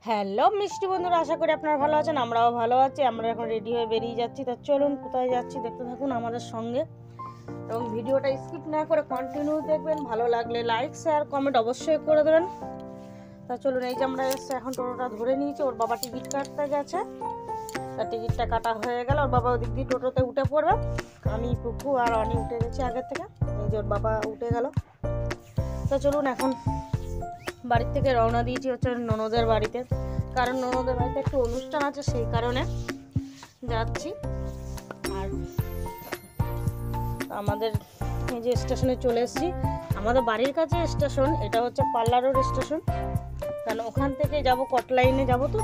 Hello মিষ্টি বন্ধুরা, আশা করি আপনারা ভালো আছেন। আমরাও ভালো আছি। আমরা এখন রেডি হয়ে বেরিয়ে যাচ্ছি। তো চলুন কোথায় যাচ্ছি দেখতে থাকুন আমাদের সঙ্গে, এবং ভিডিওটা স্কিপ না করে কন্টিনিউ দেখবেন। ভালো লাগলে লাইক শেয়ার কমেন্ট অবশ্যই করে দেবেন। তা চলুন, এই যে আমরা এসে এখন টোটোটা ধরে নিয়েছি। ওর বাবা টিকিট কাটতে গেছে, তার টিকিটটা কাটা হয়ে গেল। ওর বাবা ওদিক দিয়ে টোটোতে উঠে পড়বে। আমি পুকু আর অনি উঠে গেছি আগের থেকে। এই যে ওর বাবা উঠে গেল। তো চলুন এখন বাড়ির থেকে রওনা দিয়েছি হচ্ছে ননদের বাড়িতে, কারণ ননদের বাড়িতে একটু অনুষ্ঠান আছে, সেই কারণে যাচ্ছি। আর আমাদের এই যে স্টেশনে চলে এসেছি, আমাদের বাড়ির কাছে স্টেশন, এটা হচ্ছে পাল্লা রোড স্টেশন। কারণ ওখান থেকে যাব, কটলাইনে যাব, তো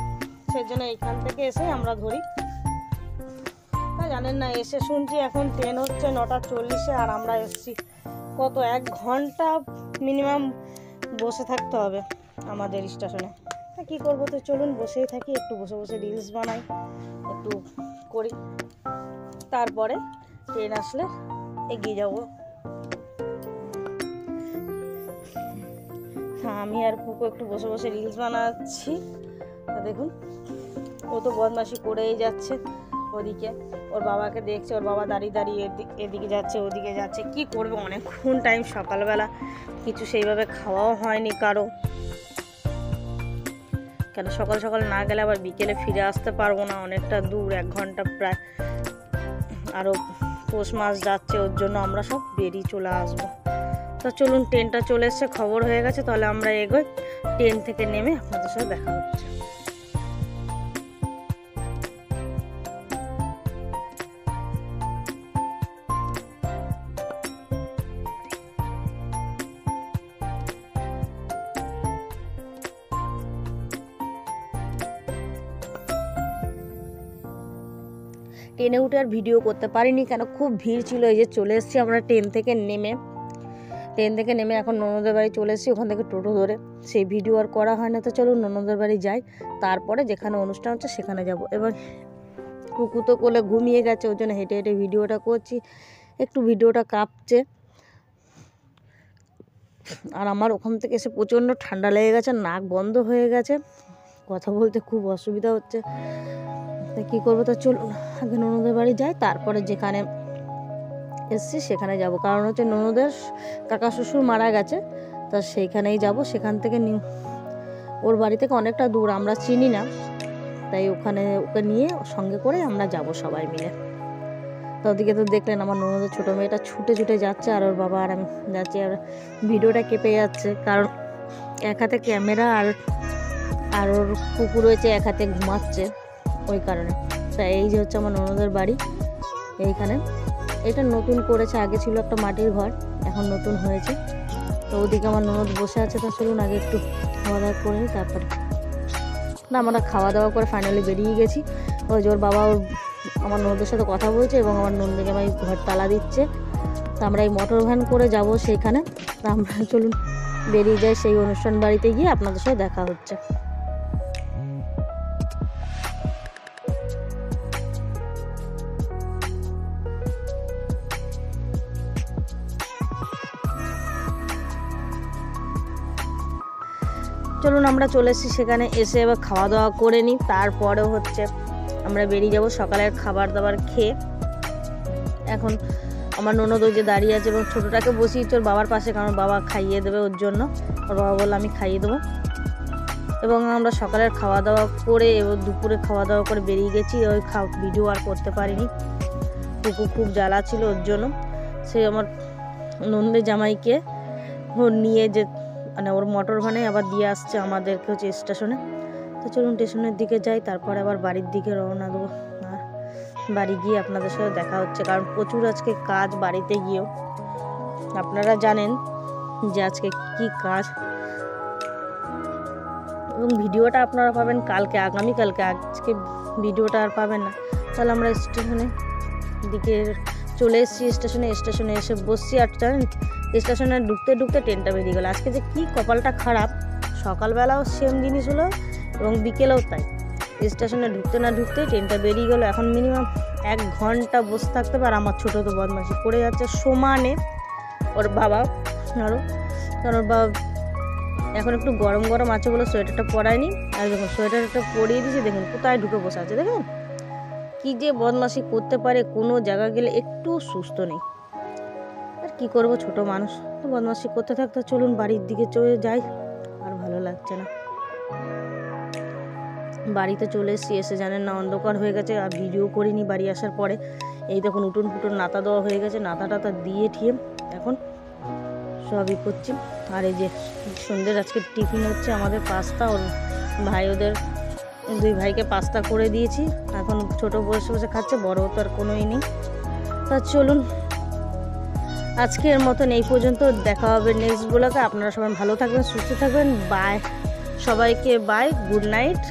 সেই জন্য এইখান থেকে এসে আমরা ধরি। জানেন না, এসে শুনছি এখন ট্রেন হচ্ছে 9:40-এ, আর আমরা এসেছি কত 1 ঘন্টা মিনিমাম বসে থাকতে হবে আমাদের স্টেশনে। তা কী করবো, তো চলুন বসেই থাকি, একটু বসে বসে রিলস বানাই, একটু করি, তারপরে ট্রেন আসলে এগিয়ে যাব। হ্যাঁ, আমি আর পুকু একটু বসে বসে রিলস বানাচ্ছি। দেখুন, ও তো বদমাশি করেই যাচ্ছে ওদিকে, ওর বাবাকে দেখছে। ওর বাবা দাঁড়িয়ে দাঁড়িয়ে এদিকে যাচ্ছে ওদিকে যাচ্ছে। কি করবে, অনেকক্ষণ টাইম, সকালবেলা কিছু সেইভাবে খাওয়াও হয়নি কারো। কেন সকাল সকাল না গেলে আবার বিকেলে ফিরে আসতে পারবো না, অনেকটা দূর, 1 ঘন্টা প্রায়। আরও পৌষ মাস যাচ্ছে, ওর জন্য আমরা সব বেরিয়ে চলে আসবো। তো চলুন, ট্রেনটা চলে এসছে, খবর হয়ে গেছে, তাহলে আমরা এগোই। ট্রেন থেকে নেমে আপনাদের সাথে দেখা হচ্ছে। ট্রেনে উঠে আর ভিডিও করতে পারিনি, কেন খুব ভিড় ছিল। এই যে চলে এসেছি আমরা ট্রেন থেকে নেমে এখন ননদের বাড়ি চলে এসেছি। ওখান থেকে টোটো ধরে সেই ভিডিও আর করা হয় না। তো চলুন ননদের বাড়ি যাই, তারপরে যেখানে অনুষ্ঠান হচ্ছে সেখানে যাব। এবার কুকু তো কোলে ঘুমিয়ে গেছে, ওই জন্য হেঁটে হেঁটে ভিডিওটা করছি, একটু ভিডিওটা কাঁপছে। আর আমার ওখান থেকে এসে প্রচণ্ড ঠান্ডা লেগে গেছে, নাক বন্ধ হয়ে গেছে, কথা বলতে খুব অসুবিধা হচ্ছে। কী করবো, তো চলুন আগে ননদের বাড়ি যাই, তারপরে যেখানে এসছি সেখানে যাব। কারণ হচ্ছে ননদের কাকা শ্বশুর মারা গেছে, তা সেইখানেই যাব। সেখান থেকে ওর বাড়ি থেকে অনেকটা দূর, আমরা চিনি না, তাই ওকে নিয়ে সঙ্গে করে আমরা যাব সবাই মিলে। তো ওদিকে তো দেখলেন আমার ননদের ছোটো মেয়েটা ছুটে ছুটে যাচ্ছে, আর ওর বাবা আর আমি যাচ্ছি। আর ভিডিওটা কেঁপে যাচ্ছে, কারণ এক হাতে ক্যামেরা আর ওর কুকুর রয়েছে, এক হাতে ঘুমাচ্ছে, ওই কারণে। তা এই যে হচ্ছে আমার ননদের বাড়ি, এইখানে। এটা নতুন করেছে, আগে ছিল একটা মাটির ঘর, এখন নতুন হয়েছে। তো ওদিকে আমার ননদ বসে আছে। তো চলুন আগে একটু খাওয়া দাওয়া করে নিই, তারপরে না আমরা খাওয়া দাওয়া করে ফাইনালি বেরিয়ে গেছি। ওই যে ওর বাবা আমার ননদের সাথে কথা বলছে, এবং আমার ননদিকে আমার ঘর তালা দিচ্ছে। তো আমরা এই মোটর ভ্যান করে যাব সেইখানে। তা আমরা চলুন বেরিয়ে যাই, সেই অনুষ্ঠান বাড়িতে গিয়ে আপনাদের সাথে দেখা হচ্ছে। চলুন আমরা চলে এসেছি সেখানে, এসে এবার খাওয়া দাওয়া করে নিই, তারপরে হচ্ছে আমরা বেরিয়ে যাব সকালের খাবার দাবার খেয়ে। এখন আমার ননদ ওই যে দাঁড়িয়ে আছে, এবং ছোটোটাকে বসিয়েছে ওর বাবার পাশে, কারণ বাবা খাইয়ে দেবে ওর জন্য। ওর বাবা বললো আমি খাইয়ে দেবো। এবং আমরা সকালের খাওয়া দাওয়া করে এবার দুপুরে খাওয়া দাওয়া করে বেরিয়ে গেছি। ওই ভিডিও আর করতে পারিনি, কুকু খুব জ্বালা ছিল ওর জন্য। সে আমার ননদের জামাইকে নিয়ে যে মানে ওর মোটর ভ্যানে আবার দিয়ে আসছে আমাদেরকে হচ্ছে স্টেশনে। তো চলুন স্টেশনের দিকে যাই, তারপরে আবার বাড়ির দিকে রওনা দেবো। আর বাড়ি গিয়ে আপনাদের সাথে দেখা হচ্ছে, কারণ প্রচুর আজকে কাজ বাড়িতে গিয়েও। আপনারা জানেন যে আজকে কি কাজ, এবং ভিডিওটা আপনারা পাবেন কালকে, আগামীকালকে। আজকে ভিডিওটা আর পাবেন না। তাহলে আমরা স্টেশনের দিকে চলে এসেছি। স্টেশনে এসে বসছি, আর জানেন স্টেশনে ঢুকতে ঢুকতে ট্রেনটা বেরিয়ে গেল। আজকে যে কী কপালটা খারাপ, সকালবেলাও সেম জিনিস হলো এবং বিকেলেও তাই। স্টেশনে ঢুকতে না ঢুকতেই ট্রেনটা বেরিয়ে গেল। এখন মিনিমাম 1 ঘন্টা বসে থাকতে পারে। আমার ছোটো তো বদমাশি করে যাচ্ছে সমানে, ওর বাবা আরও, কারণ ওর বাবা এখন একটু গরম গরম আছে বলে সোয়েটারটা পরায়নি। আর দেখুন সোয়েটারটা পরিয়ে দিয়েছি, দেখুন কোথায় ঢুকে বসে আছে, দেখুন কি যে বদমাশি করতে পারে, কোনো জায়গা গেলে একটু সুস্থ নেই। আর কি করব, ছোট মানুষ তো বদমাশি করতে থাকতে। চলুন বাড়ির দিকে চলে যাই, আর ভালো লাগছে না। বাড়িতে চলে এসে জানেন না অন্ধকার হয়ে গেছে, আর ভিডিও করিনি বাড়ি আসার পরে। এই দেখুন উঠোন ফুটুন নাতা দেওয়া হয়ে গেছে, নাতা টাতা দিয়ে ঠিয়ে এখন সবই করছি। আর এই যে সন্ধ্যের আজকে টিফিন হচ্ছে আমাদের পাস্তা, ওর ভাই ওদের 2 ভাইকে পাস্তা করে দিয়েছি। এখন ছোট বসে বসে খাচ্ছে, বড় তো আর কোনোই নেই। তা চলুন আজকের মতন এই পর্যন্ত, দেখা হবে নেক্সট ব্লগে। আপনারা সবাই ভালো থাকবেন, সুস্থ থাকবেন, বাই সবাইকে, বাই, গুড নাইট।